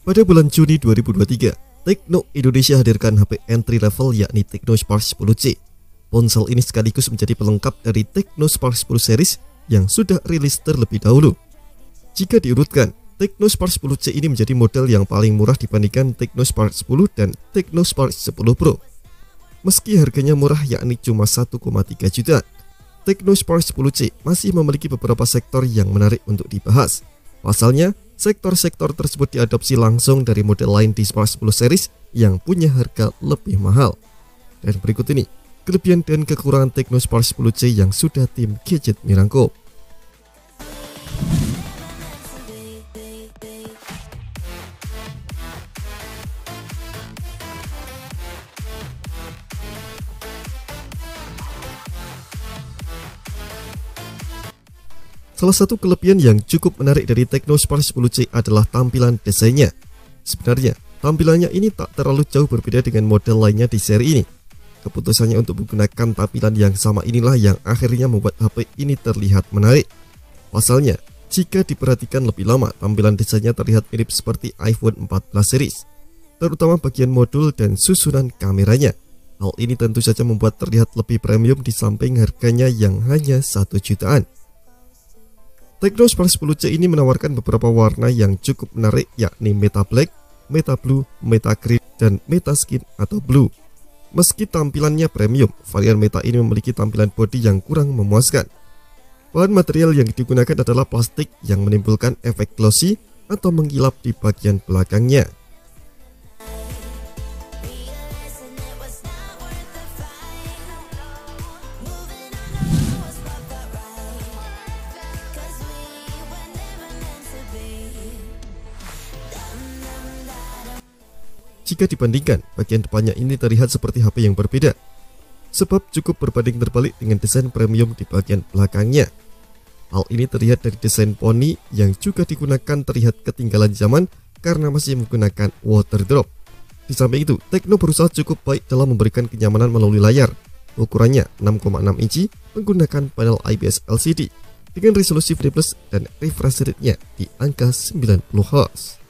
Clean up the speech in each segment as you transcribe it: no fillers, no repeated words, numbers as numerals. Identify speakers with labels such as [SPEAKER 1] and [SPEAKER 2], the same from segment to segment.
[SPEAKER 1] Pada bulan Juni 2023, Tecno Indonesia hadirkan HP entry level yakni Tecno Spark 10C. Ponsel ini sekaligus menjadi pelengkap dari Tecno Spark 10 series yang sudah rilis terlebih dahulu. Jika diurutkan, Tecno Spark 10C ini menjadi model yang paling murah dibandingkan Tecno Spark 10 dan Tecno Spark 10 Pro. Meski harganya murah yakni cuma 1,3 juta, Tecno Spark 10C masih memiliki beberapa sektor yang menarik untuk dibahas. Pasalnya, sektor-sektor tersebut diadopsi langsung dari model lain di Spark 10 series yang punya harga lebih mahal. Dan berikut ini, kelebihan dan kekurangan Tecno Spark 10C yang sudah tim Gadget merangkum. Salah satu kelebihan yang cukup menarik dari Tecno Spark 10C adalah tampilan desainnya. Sebenarnya, tampilannya ini tak terlalu jauh berbeda dengan model lainnya di seri ini. Keputusannya untuk menggunakan tampilan yang sama inilah yang akhirnya membuat HP ini terlihat menarik. Pasalnya, jika diperhatikan lebih lama, tampilan desainnya terlihat mirip seperti iPhone 14 series, terutama bagian modul dan susunan kameranya. Hal ini tentu saja membuat terlihat lebih premium di samping harganya yang hanya 1 jutaan. Tecno Spark 10C ini menawarkan beberapa warna yang cukup menarik yakni Meta Black, Meta Blue, Meta Green, dan Meta Skin atau Blue. Meski tampilannya premium, varian Meta ini memiliki tampilan bodi yang kurang memuaskan. Bahan material yang digunakan adalah plastik yang menimbulkan efek glossy atau mengkilap di bagian belakangnya. Jika dibandingkan, bagian depannya ini terlihat seperti HP yang berbeda, sebab cukup berbanding terbalik dengan desain premium di bagian belakangnya. Hal ini terlihat dari desain poni yang juga digunakan terlihat ketinggalan zaman karena masih menggunakan water drop. Di samping itu, Tecno berusaha cukup baik dalam memberikan kenyamanan melalui layar. Ukurannya 6,6 inci menggunakan panel IPS LCD dengan resolusi Full dan refresh rate-nya di angka 90 Hz.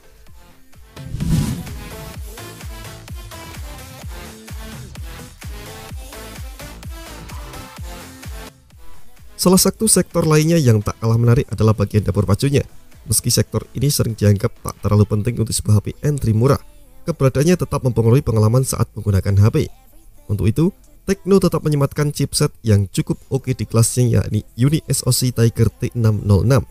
[SPEAKER 1] Salah satu sektor lainnya yang tak kalah menarik adalah bagian dapur pacunya. Meski sektor ini sering dianggap tak terlalu penting untuk sebuah HP entry murah, keberadaannya tetap mempengaruhi pengalaman saat menggunakan HP. Untuk itu, Tecno tetap menyematkan chipset yang cukup oke di kelasnya yakni UniSoC Tiger T606.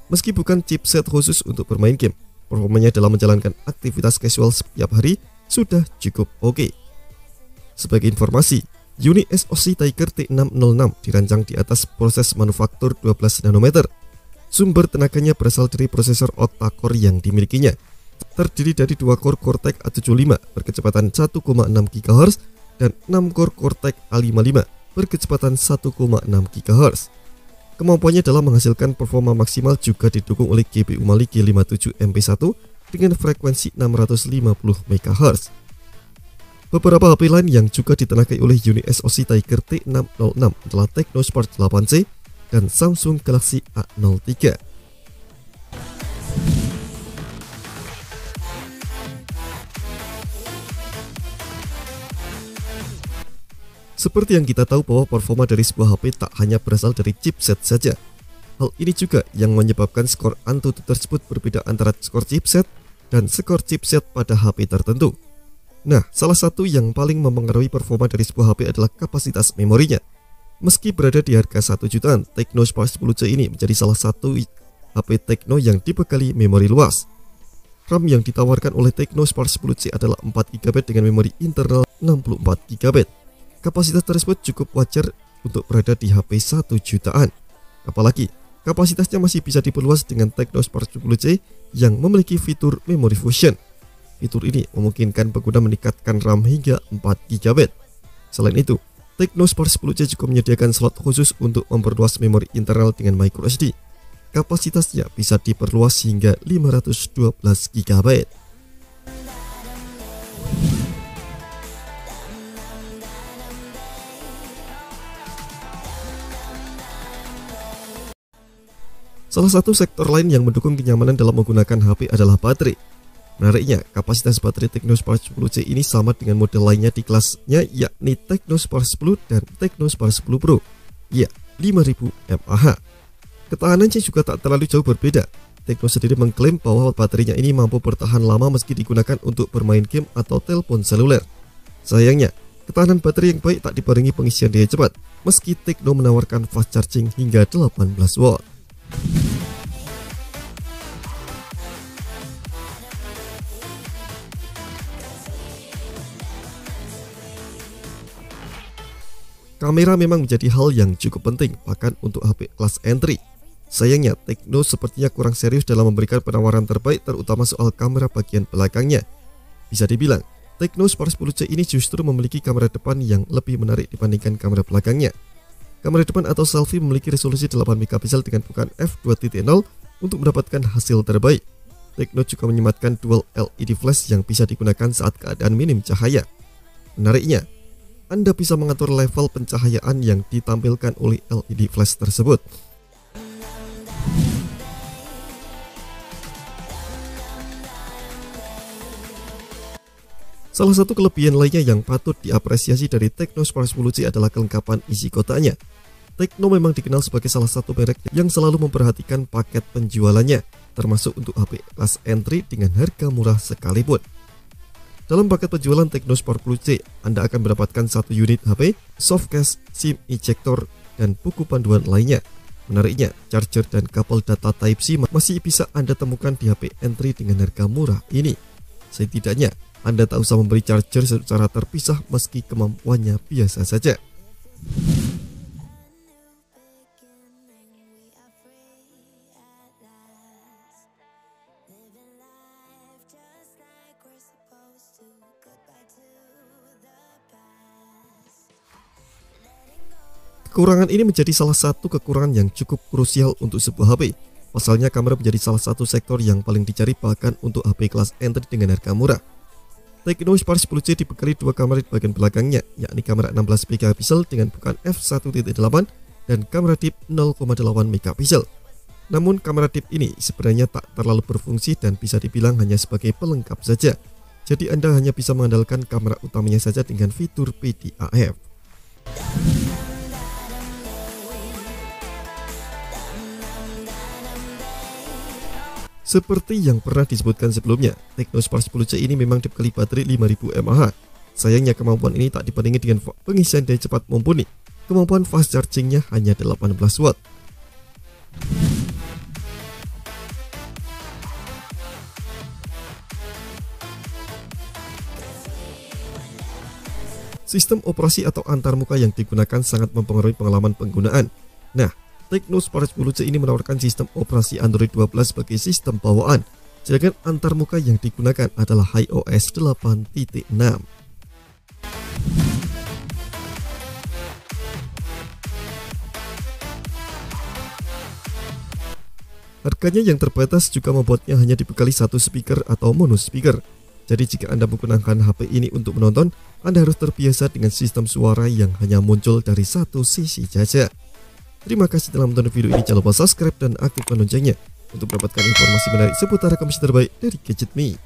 [SPEAKER 1] Meski bukan chipset khusus untuk bermain game, performanya dalam menjalankan aktivitas casual setiap hari sudah cukup oke. Sebagai informasi, UniSoC Tiger T606 dirancang di atas proses manufaktur 12 nanometer. Sumber tenaganya berasal dari prosesor octa-core yang dimilikinya. Terdiri dari 2 core Cortex A75 berkecepatan 1,6 GHz dan 6 core Cortex A55 berkecepatan 1,6 GHz. Kemampuannya dalam menghasilkan performa maksimal juga didukung oleh GPU Mali G57MP1 dengan frekuensi 650 MHz. Beberapa HP lain yang juga ditenagai oleh UniSoC Tiger T606 adalah Tecno Spark 8C dan Samsung Galaxy A03. Seperti yang kita tahu bahwa performa dari sebuah HP tak hanya berasal dari chipset saja. Hal ini juga yang menyebabkan skor AnTuTu tersebut berbeda antara skor chipset dan skor chipset pada HP tertentu. Nah, salah satu yang paling mempengaruhi performa dari sebuah HP adalah kapasitas memorinya. Meski berada di harga 1 jutaan, Tecno Spark 10C ini menjadi salah satu HP Tecno yang dibekali memori luas. RAM yang ditawarkan oleh Tecno Spark 10C adalah 4GB dengan memori internal 64GB. Kapasitas tersebut cukup wajar untuk berada di HP 1 jutaan. Apalagi, kapasitasnya masih bisa diperluas dengan Tecno Spark 10C yang memiliki fitur Memory Fusion. Fitur ini memungkinkan pengguna meningkatkan RAM hingga 4GB. Selain itu, Tecno Spark 10C juga menyediakan slot khusus untuk memperluas memori internal dengan microSD. Kapasitasnya bisa diperluas hingga 512GB. Salah satu sektor lain yang mendukung kenyamanan dalam menggunakan HP adalah baterai. Menariknya, kapasitas baterai Technospark 10C ini sama dengan model lainnya di kelasnya, yakni Technospark 10 dan Technospark 10 Pro. Ya, 5000 mAh. Ketahanannya juga tak terlalu jauh berbeda. Tekno sendiri mengklaim bahwa baterainya ini mampu bertahan lama meski digunakan untuk bermain game atau telepon seluler. Sayangnya, ketahanan baterai yang baik tak dibarengi pengisian daya cepat, meski Tekno menawarkan fast charging hingga 18 watt. Kamera memang menjadi hal yang cukup penting, bahkan untuk HP kelas entry. Sayangnya, Tekno sepertinya kurang serius dalam memberikan penawaran terbaik, terutama soal kamera bagian belakangnya. Bisa dibilang, Technospark 10C ini justru memiliki kamera depan yang lebih menarik dibandingkan kamera belakangnya. Kamera depan atau selfie memiliki resolusi 8 megapiksel dengan bukaan f2.0 untuk mendapatkan hasil terbaik. Tekno juga menyematkan dual LED flash yang bisa digunakan saat keadaan minim cahaya. Menariknya, Anda bisa mengatur level pencahayaan yang ditampilkan oleh LED flash tersebut. Salah satu kelebihan lainnya yang patut diapresiasi dari Technospark 10C adalah kelengkapan isi kotaknya. Tekno memang dikenal sebagai salah satu merek yang selalu memperhatikan paket penjualannya, termasuk untuk HP kelas entry dengan harga murah sekalipun. Dalam paket penjualan Technospark 10C, Anda akan mendapatkan satu unit HP, softcase, SIM ejector, dan buku panduan lainnya. Menariknya, charger dan kabel data Type-C masih bisa Anda temukan di HP entry dengan harga murah ini. Setidaknya, Anda tak usah membeli charger secara terpisah meski kemampuannya biasa saja. Kekurangan ini menjadi salah satu kekurangan yang cukup krusial untuk sebuah HP. Pasalnya, kamera menjadi salah satu sektor yang paling dicari bahkan untuk HP kelas entry dengan harga murah. Technospark 10C dibekali dua kamera di bagian belakangnya, yakni kamera 16 megapiksel dengan bukaan f1.8 dan kamera deep 0,8 megapiksel. Namun kamera deep ini sebenarnya tak terlalu berfungsi dan bisa dibilang hanya sebagai pelengkap saja. Jadi Anda hanya bisa mengandalkan kamera utamanya saja dengan fitur PDAF. Seperti yang pernah disebutkan sebelumnya, Technospark 10C ini memang dibekali baterai 5000 mAh. Sayangnya kemampuan ini tak dibandingin dengan pengisian daya cepat mumpuni. Kemampuan fast chargingnya hanya 18 watt. Sistem operasi atau antarmuka yang digunakan sangat mempengaruhi pengalaman penggunaan. Nah, Technospark 10C ini menawarkan sistem operasi Android 12 sebagai sistem bawaan, sedangkan antarmuka yang digunakan adalah iOS 8.6. Harganya yang terbatas juga membuatnya hanya dibekali satu speaker atau mono speaker. Jadi jika Anda menggunakan HP ini untuk menonton, Anda harus terbiasa dengan sistem suara yang hanya muncul dari satu sisi saja. Terima kasih telah menonton video ini. Jangan lupa subscribe dan aktifkan loncengnya untuk mendapatkan informasi menarik seputar rekomendasi terbaik dari Gadget Me.